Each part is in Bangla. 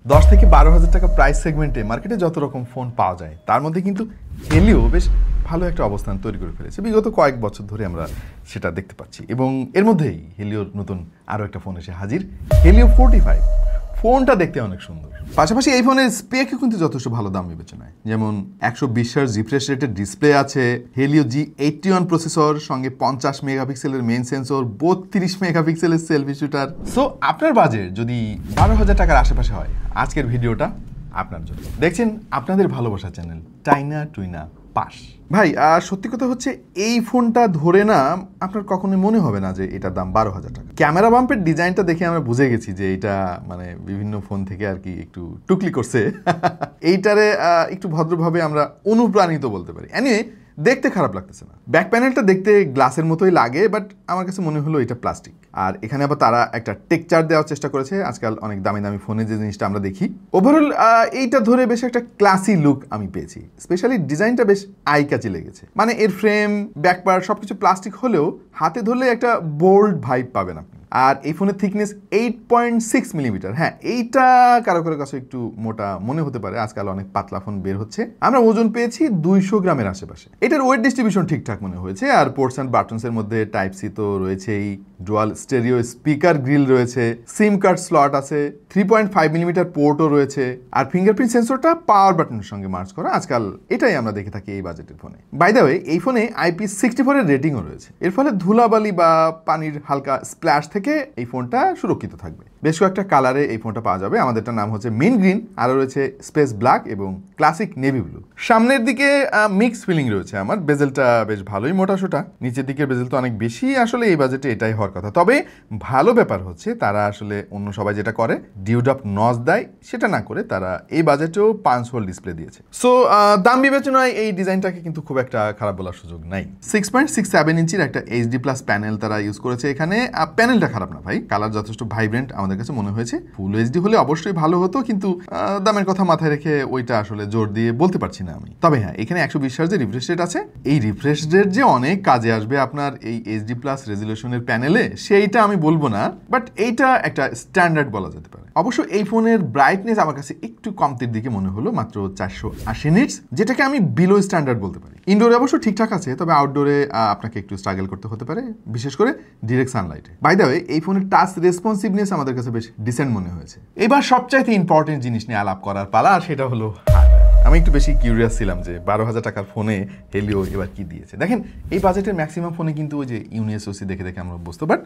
থেকে 12,000 টাকা প্রাইস সেগমেন্টে মার্কেটে যত রকম ফোন পাওয়া যায় তার মধ্যে কিন্তু হেলিও বেশ ভালো একটা অবস্থান তৈরি করে ফেলেছে। বিগত কয়েক বছর ধরে আমরা সেটা দেখতে পাচ্ছি এবং এর মধ্যেই হেলিওর নতুন আরও একটা ফোন এসে হাজির, হেলিও 45। ফোনটা দেখতে অনেক সুন্দর, পাশাপাশি এই ফোনের স্পেকও কিন্তু যথেষ্ট ভালো দাম বিবেচনায়। যেমন 120 হার্জ রিফ্রেশ রেটের ডিসপ্লে আছে, হেলিও G81 প্রসেসর, সঙ্গে 50 মেগাপিক্সেলের মেইন সেন্সর, 32 মেগাপিক্সেলের সেলফি শুটার। সো আপনার বাজেট যদি 12,000 টাকার আশেপাশে হয়, আজকের ভিডিওটা আপনার জন্য। দেখছেন আপনাদের ভালোবাসা চ্যানেল টাইনা টুইনা পাস। ভাই আর সত্যি কথা হচ্ছে এই ফোনটা ধরে না আপনার কখনোই মনে হবে না যে এটার দাম 12,000 টাকা। ক্যামেরা বাম্পের ডিজাইনটা দেখে আমরা বুঝে গেছি যে এটা মানে বিভিন্ন ফোন থেকে আর কি একটু টুকলি করছে। এইটারে একটু ভদ্রভাবে আমরা অনুপ্রাণিত বলতে পারি। এনিওয়ে দেখতে খারাপ লাগতেছে না, ব্যাক প্যানেলটা দেখতে গ্লাসের মতোই লাগে, বাট আমার কাছে মনে হলো এটা প্লাস্টিক। আর এখানে আবার তারা একটা টেক্সচার দেওয়ার চেষ্টা করেছে, আজকাল অনেক দামি দামি ফোনে যে জিনিসটা আমরা দেখি। ওভারঅল এইটা ধরে বেশ একটা ক্লাসি লুক আমি পেয়েছি, স্পেশালি ডিজাইনটা বেশ আই কাচি লেগেছে। মানে এর ফ্রেম, ব্যাক পার্ট সবকিছু প্লাস্টিক হলেও হাতে ধরলে একটা বোল্ড ভাইব পাবেন আপনি। আর এই ফোনের থিকনেস 8.6 মিলিমিটার। হ্যাঁ, এইটা কারো কারো কাছে একটু মোটা মনে হতে পারে, আজকাল অনেক পাতলা ফোন বের হচ্ছে। আমরা ওজন পেয়েছি 200 গ্রামের আশেপাশে। এটার ওয়েট ডিস্ট্রিবিউশন ঠিকঠাক মনে হয়েছে। আর পোর্টস অ্যান্ড বাটনসের মধ্যে টাইপ সি তো রয়েছেই, ডুয়াল স্টেরিও স্পিকার গ্রিল রয়েছে, সিম কার্ড স্লট আছে, 3.5 মিলিমিটার পোর্টও রয়েছে। আর ফিঙ্গারপ্রিন্ট সেন্সরটা পাওয়ার বাটনের সঙ্গে মার্চ করা, আজকাল এটাই আমরা দেখে থাকি এই বাজেটের ফোনে। বাই দ্য ওয়ে, এই ফোনে IP64 এর রেটিংও রয়েছে। এর ফলে ধুলাবালি বা পানির হালকা স্প্ল্যাশ থেকে এই ফোনটা সুরক্ষিত থাকবে। বেশ কয়েকটা কালারে এই ফোনটা পাওয়া যাবে। আমাদেরটার নাম হচ্ছে মিন্ট গ্রিন, আরও রয়েছে স্পেস ব্ল্যাক এবং ক্লাসিক নেভি ব্লু। সামনের দিকে মিক্স ফিলিং রয়েছে আমার, বেজেলটা বেশ ভালোই মোটাসোটা, নিচের দিকের বেজেল তো অনেক বেশি, আসলে এই বাজেটে এটাই হওয়ার কথা। তবে ভালো ব্যাপার হচ্ছে তারা আসলে অন্য সবাই যেটা করে ডিউড আপ নচ দেয়, সেটা না করে তারা এই বাজেটেও 5 হোল ডিসপ্লে দিয়েছে। সো দাম বিবেচনায় এই ডিজাইনটাকে কিন্তু খুব একটা খারাপ বলার সুযোগ নাই। 6.67 ইঞ্চির একটা HD+ প্যানেল তারা ইউজ করেছে এখানে। প্যানেলটা খারাপ না ভাই, কালার যথেষ্ট ভাইব্রেন্ট আমাদের কাছে মনে হয়েছে। ফুল HD হলে অবশ্যই ভালো হতো, কিন্তু দামের কথা মাথায় রেখে ওইটা আসলে জোর দিয়ে বলতে পারছি না আমি। তবে হ্যাঁ, এখানে 120 হার্জের রিফ্রেশ রেট আছে। এই রিফ্রেশ রেট যে অনেক কাজে আসবে আপনার এই HD+ রেজুলেশনের প্যানেলে, সেইটা আমি বলবো না, বাট এইটা একটা স্ট্যান্ডার্ড বলা যেতে পারে। অবশ্য এই ফোনের ব্রাইটনেস আমার কাছে একটু কমতির দিকে মনে হলো, মাত্র 480 নিটস, যেটাকে আমি বিলো স্ট্যান্ডার্ড বলতে পারি। ইনডোরে অবশ্য ঠিকঠাক আছে, তবে আউটডোরে আপনাকে একটু স্ট্রাগল করতে হতে পারে, বিশেষ করে ডিরেক্ট সানলাইটে। বাই দ্য ওয়ে, এই ফোনের টাচ রেসপন্সিভনেস আমাদের কাছে বেশ ডিসেন্ট মনে হয়েছে। এবার সবচাইতে ইম্পর্টেন্ট জিনিস নিয়ে আলাপ করার পালা, আর সেটা হলো আমি একটু বেশি কিউরিয়াস ছিলাম যে 12,000 টাকার ফোনে হেলিও এবার কি দিয়েছে। দেখেন, এই বাজেটের ম্যাক্সিমাম ফোনে কিন্তু ওই যে ইউনিএসওসি দেখে দেখে আমরা বুঝতে, বাট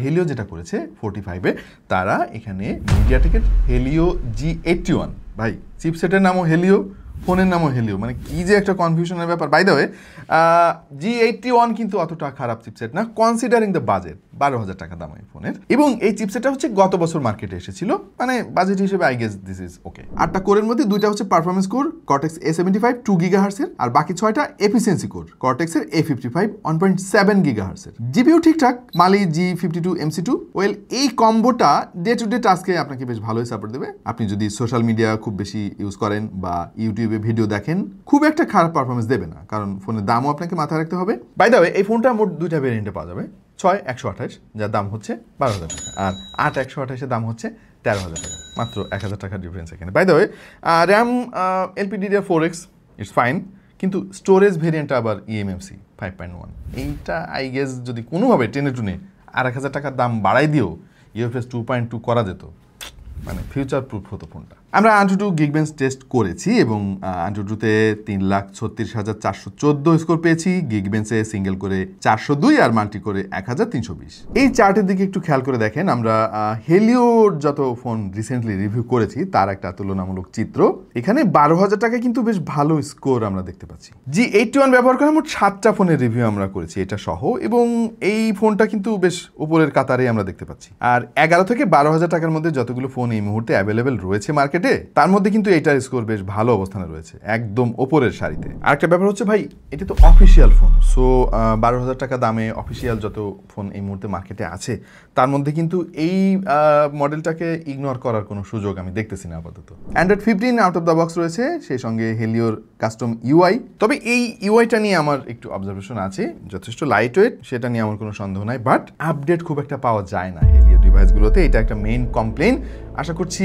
হেলিও যেটা করেছে 45-এ, তারা এখানে মিডিয়াটেকের হেলিও G81, ভাই চিপসেটের নামও হেলিও, ফোনের নামও হেলিও, মানে কি যে একটা কনফিউশনের ব্যাপার। বাই দ্য ওয়ে, G81 কিন্তু অতটা খারাপ চিপসেট না কনসিডারিং দ্য বাজেট। 12,000 টাকা দাম এই ফোনের, এবং এই চিপসেটটা হচ্ছে গত বছর মার্কেটে এসেছিল, মানে বাজেট হিসেবে I guess this is okay. 8টা কোরের মধ্যে 2টা হচ্ছে performance core Cortex A75 2 GHz এর, আর বাকি 6টা এফিসিয়েন্সি কোর Cortex এর A55 1.7 GHz এর। জিপিইউ ঠিকঠাক, Mali G52 MC2। ওয়েল, এই কম্বোটা ডে টু ডে টাস্কে আপনাকে বেশ ভালোই সাপোর্ট দেবে। আপনি যদি সোশ্যাল মিডিয়া খুব বেশি ইউজ করেন বা ইউটিউবে ভিডিও দেখেন, খুব একটা খারাপ পারফরমেন্স দেবে না, কারণ ফোনের দামও আপনাকে মাথায় রাখতে হবে। বাই দ্য ওয়ে, এই ফোনটা মোট 2টা ভেরিয়েন্টে পাওয়া যাবে, 6-128 যার দাম হচ্ছে 12,000 টাকা, আর 8-128 এর দাম হচ্ছে 13,000 টাকা, মাত্র 1,000 টাকার ডিফারেন্স এখানে। By the way, RAM LPDDR4X it's fine, কিন্তু স্টোরেজ ভেরিয়েন্টটা আবার eMMC 5.1। এইটা আই গেস যদি কোনোভাবে টেনে টুনে 1,000 টাকার দাম বাড়াই দিয়েও UFS 2.2 করা যেত, মানে ফিউচার প্রুফ হতো ফোনটা। আমরা AnTuTu Geekbench টেস্ট করেছি এবং AnTuTuতে 3,36,414 স্কোর পেয়েছি, Geekbench-এ সিঙ্গেল করে 402 আর মাল্টি করে 1,320। এই চার্টের দিকে একটু খেয়াল করে দেখেন, আমরা হেলিওর যত ফোন রিসেন্টলি রিভিউ করেছি তার একটা তুলনামূলক চিত্র। এখানে 12,000 টাকায় কিন্তু বেশ ভালো স্কোর আমরা দেখতে পাচ্ছি। G81 ব্যবহার করে মোট 7টা ফোনের রিভিউ আমরা করেছি এটা সহ, এবং এই ফোনটা কিন্তু বেশ উপরের কাতারে আমরা দেখতে পাচ্ছি। আর 11 থেকে 12,000 টাকার মধ্যে যতগুলো ফোন এই মুহূর্তে অ্যাভেলেবেল রয়েছে মার্কেটে, তার মধ্যে কিন্তু এটার স্কোর বেশ ভালো অবস্থানে রয়েছে, একদম ওপরের সারিতে। আরেকটা ব্যাপার হচ্ছে ভাই, এটা তো অফিসিয়াল ফোন, সো 12,000 টাকা দামে অফিসিয়াল যত ফোন এই মুহূর্তে মার্কেটে আছে তার মধ্যে কিন্তু এই মডেলটাকে ইগনোর করার কোনো সুযোগ আমি দেখতেছি না আপাতত। Android 15 out of the box রয়েছে, সেই সঙ্গে হেলিওর কাস্টম UI। তবে এই ইউআইটা নিয়ে আমার একটু অবজারভেশন আছে, যথেষ্ট লাইট ওয়েট, সেটা নিয়ে আমার কোনো সন্দেহ নাই, বাট আপডেট খুব একটা পাওয়া যায় না হেলিও ডিভাইসগুলোতে, এটা একটা মেইন কমপ্লেন। আশা করছি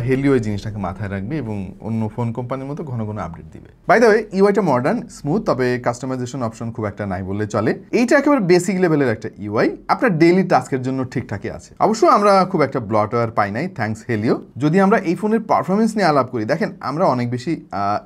হেলিও এই জিনিসটাকে মাথায় রাখবে এবং অন্য ফোন কোম্পানির মতো ঘন ঘন আপডেট দিবে। বাই দ্য ওয়ে, ইউআইটা মডার্ন, স্মুথ, তবে কাস্টমাইজেশন অপশন খুব একটা নাই বললে চলে। এইটা একেবারে বেসিক লেভেলের একটা ইউআই, আপনার ডেইলি টাস্কের জন্য ঠিকঠাকই আছে। অবশ্য আমরা খুব একটা ব্লটওয়্যার পাই নাই, থ্যাঙ্কস হেলিও। যদি আমরা এই ফোনের পারফরমেন্স নিয়ে আলাপ করি, দেখেন আমরা অনেক বেশি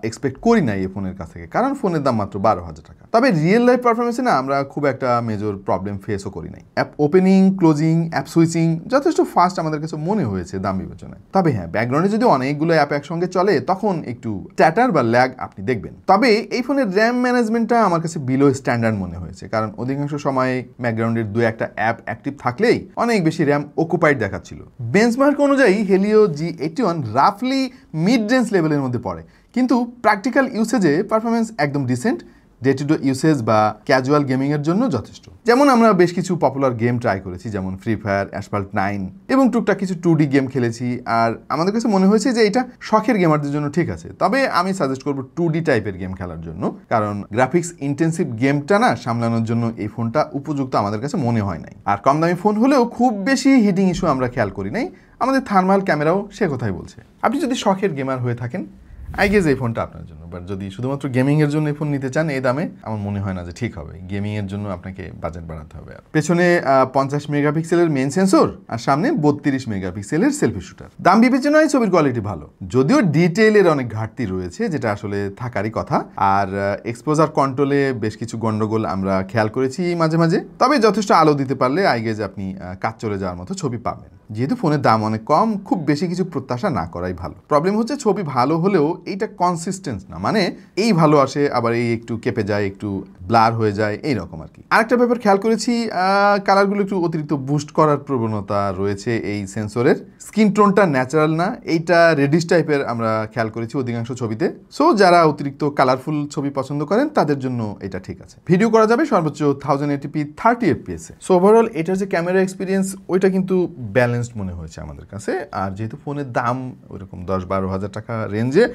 এক্সপেক্ট করি নাই এই ফোনের কাছ থেকে, কারণ ফোনের দাম মাত্র 12,000 টাকা। তবে রিয়েল লাইফ পারফরমেন্সে না আমরা খুব একটা মেজর প্রবলেম ফেসও করি নাই। App opening, closing, app switching যথেষ্ট ফাস্ট আমাদের কাছে মনে হয়েছে দাম বিবেচনায়। তবে হ্যাঁ, ব্যাকগ্রাউন্ডে যদি অনেকগুলো অ্যাপ একসঙ্গে চলে তখন একটু স্ট্যাটার বা ল্যাগ আপনি দেখবেন। তবে এই ফোনের র্যাম ম্যানেজমেন্টটা আমার কাছে বিলো স্ট্যান্ডার্ড মনে হয়েছে, কারণ অধিকাংশ সময় ব্যাকগ্রাউন্ডের 2-1টা অ্যাপ অ্যাক্টিভ থাকলেই অনেক বেশি র্যাম অকুপাইড দেখাচ্ছিল। বেঞ্চমার্ক অনুযায়ী হেলিও G81 রাফলি মিড রেঞ্জ লেভেলের মধ্যে পড়ে, কিন্তু প্র্যাকটিক্যাল ইউসেজে পারফরমেন্স একদম decent, day to day usage বা ক্যাজুয়াল গেমিংয়ের জন্য যথেষ্ট। যেমন আমরা বেশ কিছু পপুলার গেম ট্রাই করেছি, যেমন ফ্রি ফায়ার, অ্যাসফাল্ট 9 এবং টুকটাক কিছু 2D গেম খেলেছি, আর আমাদের কাছে মনে হয়েছে যে এটা শখের গেমারদের জন্য ঠিক আছে। তবে আমি সাজেস্ট করবো 2D টাইপের গেম খেলার জন্য, কারণ গ্রাফিক্স ইন্টেন্সিভ গেমটা না সামলানোর জন্য এই ফোনটা উপযুক্ত আমাদের কাছে মনে হয় নাই। আর কম দামি ফোন হলেও খুব বেশি হিটিং ইস্যু আমরা খেয়াল করি নাই, আমাদের থার্মাল ক্যামেরাও সে কথাই বলছে। আপনি যদি শখের গেমার হয়ে থাকেন, আই গেস এই ফোনটা আপনার জন্য। বাট যদি শুধুমাত্র গেমিংয়ের জন্য এই ফোন নিতে চান এই দামে, আমার মনে হয় না যে ঠিক হবে। গেমিংয়ের জন্য আপনাকে বাজেট বাড়াতে হবে। আর পেছনে 50 মেগাপিক্সেলের মেইন সেন্সর আর সামনে 32 মেগাপিক্সেলের সেলফি শুটার। দাম বিবেচনায় ছবির কোয়ালিটি ভালো, যদিও ডিটেইলের অনেক ঘাটতি রয়েছে, যেটা আসলে থাকারই কথা। আর এক্সপোজার কন্ট্রোলে বেশ কিছু গন্ডগোল আমরা খেয়াল করেছি মাঝে মাঝে। তবে যথেষ্ট আলো দিতে পারলে আই গেস আপনি কাজ চলে যাওয়ার মতো ছবি পাবেন। যেহেতু ফোনের দাম অনেক কম, খুব বেশি কিছু প্রত্যাশা না করাই ভালো। প্রবলেম হচ্ছে ছবি ভালো হলেও এইটা কনসিস্টেন্স না, মানে এই ভালো আসে আবার এই একটু কেঁপে যায়, একটু ব্লার হয়ে যায়, এইরকম আর কি। আরেকটা ব্যাপার খেয়াল করেছি, কালারগুলো একটু অতিরিক্ত বুস্ট করার প্রবণতা রয়েছে এই সেন্সরের। স্কিন টোনটা ন্যাচারাল না, এইটা রেডিশ টাইপের আমরা খেয়াল করেছি অধিকাংশ ছবিতে। সো যারা অতিরিক্ত কালারফুল ছবি পছন্দ করেন তাদের জন্য এটা ঠিক আছে। ভিডিও করা যাবে সর্বোচ্চ 1080p 30 fps এ। সো ওভারঅল এটার যে ক্যামেরা এক্সপিরিয়েন্স ওইটা কিন্তু ব্যালেন্সড মনে হয়েছে আমাদের কাছে। আর যেহেতু ফোনের দাম ওইরকম 10-12 হাজার টাকা রেঞ্জে,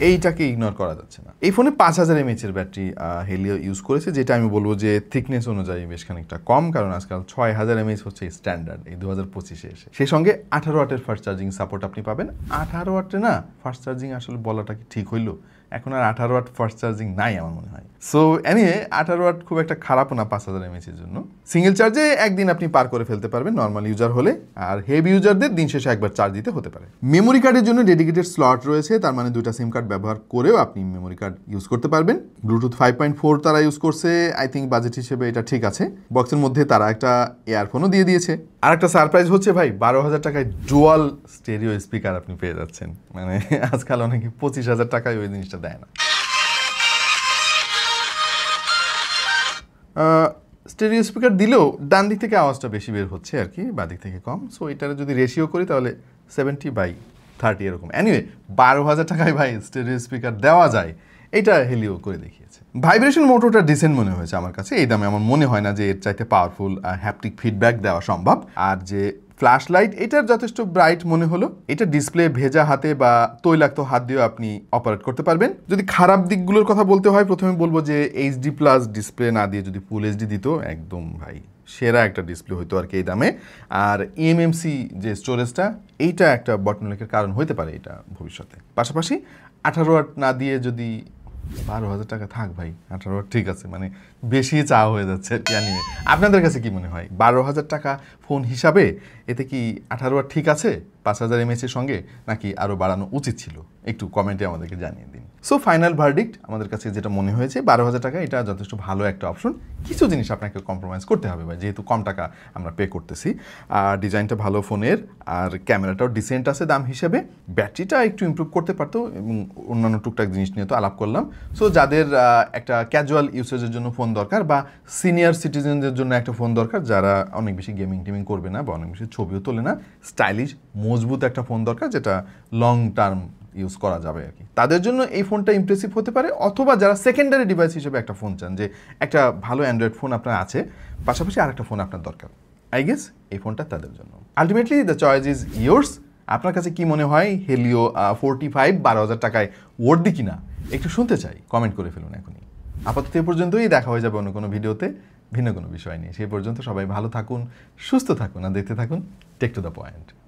এইটাকে ইগনোর করা যাচ্ছে না। এই ফোনে 5000 mAh এর ব্যাটারি হেলিও ইউজ করেছে, যেটা আমি বলবো যে থিকনেস অনুযায়ী বেশ খানিকটা কম, কারণ আজকাল 6000 mAh হচ্ছে স্ট্যান্ডার্ড এই 2025-এ এসে। সেই সঙ্গে 18 ওয়াটের ফাস্ট চার্জিং সাপোর্ট আপনি পাবেন। 18 ওয়াটে না ফাস্ট চার্জিং আসলে বলাটা কি ঠিক হইলো? এখন আর 18 ওয়াট ফাস্ট চার্জিং নাই আমার মনে হয়। সো এনিওয়ে 18 ওয়াট খুব একটা খারাপ না 5000 mAh এর জন্য। সিঙ্গেল চার্জে একদিন আপনি পার করে ফেলতে পারবেন নর্মাল ইউজার হলে, আর হেভি ইউজারদের দিন শেষে একবার চার্জ দিতে হতে পারে। মেমোরি কার্ডের জন্য ডেডিকেটেড স্লট রয়েছে, তার মানে 2টা সিম কার্ড ব্যবহার করেও আপনি মেমোরি কার্ড ইউজ করতে পারবেন। ব্লুটুথ 5.4 তারা ইউজ করছে, আই থিঙ্ক বাজেট হিসেবে এটা ঠিক আছে। বক্সের মধ্যে তারা একটা ইয়ারফোনও দিয়ে দিয়েছে। আর একটা সারপ্রাইজ হচ্ছে ভাই, 12,000 টাকায় ডুয়াল স্টেরিও স্পিকার আপনি পেয়ে যাচ্ছেন। মানে আজকাল অনেকে 25,000 টাকায় ওই জিনিসটা দেয় না। স্টেরিও স্পিকার দিলেও ডান দিক থেকে আওয়াজটা বেশি বের হচ্ছে আর কি, বাঁ দিক থেকে কম। সো এটার যদি রেশিও করি তাহলে 70/30 এরকম। এনিওয়ে 12,000 টাকায় ভাই স্টেরিও স্পিকার দেওয়া যায়, এটা হেলিও করে দেখিয়েছে। ভাইব্রেশন মোটরটা ডিসেন্ট মনে হয়েছে আমার কাছে। এই দামে আমার মনে হয় না যে এর চাইতে পাওয়ারফুল হ্যাপটিক ফিডব্যাক দেওয়া সম্ভব। আর যে ফ্ল্যাশ লাইট, এটার যথেষ্ট ব্রাইট মনে হলো। এটা ডিসপ্লে ভেজা হাতে বা তৈলাক্ত হাত দিয়েও আপনি অপারেট করতে পারবেন। যদি খারাপ দিকগুলোর কথা বলতে হয়, প্রথমে বলবো যে HD+ ডিসপ্লে না দিয়ে যদি ফুল HD দিত, একদম ভাই সেরা একটা ডিসপ্লে হইতো আর কি এই দামে। আর eMMC যে স্টোরেজটা, এইটা একটা বটনলেকের কারণ হতে পারে এটা ভবিষ্যতে। পাশাপাশি 18 ওয়াট না দিয়ে যদি 12,000 টাকা থাক ভাই, 18 ওয়াট ঠিক আছে, মানে বেশি চাওয়া হয়ে যাচ্ছে আর কি। জানিয়ে আপনাদের কাছে কি মনে হয়, 12,000 টাকা ফোন হিসাবে এতে কি 18 ওয়াট ঠিক আছে 5000 mAh এর সঙ্গে, নাকি আরও বাড়ানো উচিত ছিল? একটু কমেন্টে আমাদেরকে জানিয়ে দিন। সো ফাইনাল ভার্ডিক্ট আমাদের কাছে যেটা মনে হয়েছে, 12,000 টাকা এটা যথেষ্ট ভালো একটা অপশন। কিছু জিনিস আপনাকে কম্প্রোমাইজ করতে হবে ভাই, যেহেতু কম টাকা আমরা পে করতেছি। আর ডিজাইনটা ভালো ফোনের, আর ক্যামেরাটাও ডিসেন্ট আছে দাম হিসেবে। ব্যাটারিটা একটু ইমপ্রুভ করতে পারতো এবং অন্যান্য টুকটাক জিনিস নিয়ে তো আলাপ করলাম। সো যাদের একটা ক্যাজুয়াল ইউসেজের জন্য ফোন দরকার, বা সিনিয়র সিটিজেনদের জন্য একটা ফোন দরকার যারা অনেক বেশি গেমিং টেমিং করবে না বা অনেক বেশি ছবিও তোলে না, স্টাইলিশ মজবুত একটা ফোন দরকার যেটা লং টার্ম ইউজ করা যাবে আর কি, তাদের জন্য এই ফোনটা ইমপ্রেসিভ হতে পারে। অথবা যারা সেকেন্ডারি ডিভাইস হিসেবে একটা ফোন চান, যে একটা ভালো অ্যান্ড্রয়েড ফোন আপনার আছে, পাশাপাশি আরেকটা ফোন আপনার দরকার, আই গেস এই ফোনটা তাদের জন্য। Ultimately the choice is yours. আপনার কাছে কি মনে হয়, হেলিও 45 12,000 টাকায় ওয়ার্থি কিনা একটু শুনতে চাই, কমেন্ট করে ফেলুন এখনই। আপাতত এ পর্যন্তই, দেখা হয়ে যাবে অন্য কোনো ভিডিওতে ভিন্ন কোনো বিষয় নিয়ে। সেই পর্যন্ত সবাই ভালো থাকুন, সুস্থ থাকুন, আর দেখতে থাকুন টেক টু দ্য পয়েন্ট।